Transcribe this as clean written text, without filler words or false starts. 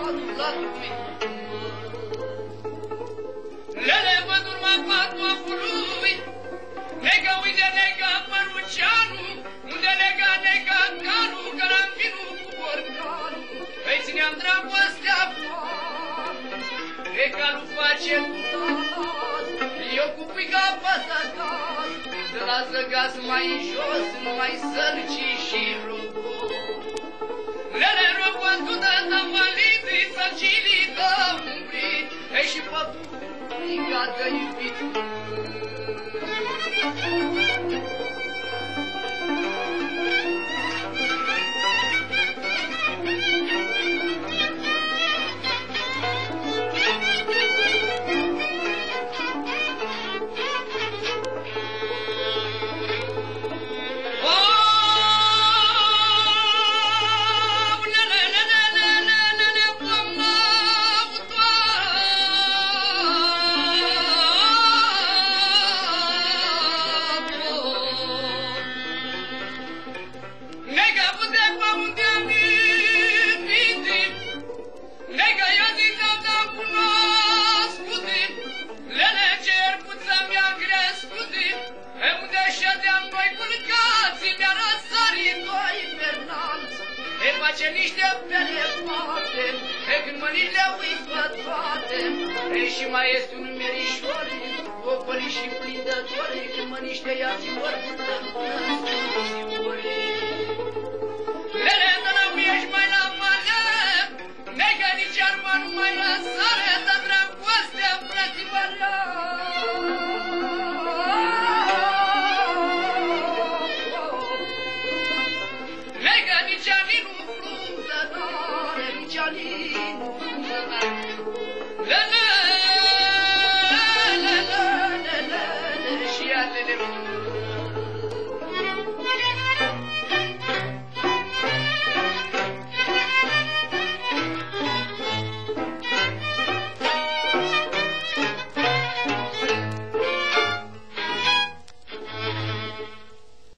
patul la lui. Lele văd urma patul afului, nega uite nega păruceanu, unde nega nega canu, carantinul cu borcanul, îi țineam dragostea foamă, pe calul face tutat, eu cu pica păsătat, de la zăgas mai jos, numai sărci și rugul. Lele rogul tu de tăvălitri, sărcilii de umbri, e și păpulica de iubit. Face niște pelefate, pe când mâinile uiți pe toate, e și mai este un merișor, ocoli și plindători, când mâniște ia și vorbită până și ori. Lele, să nu ești mai la mare, nega nici arma nu mai lăsare, dar dragostea frățimărea. Nega nici aninu frunzătoare, nici aninu frunzătoare. Lele, lele, lele, lele, și alele.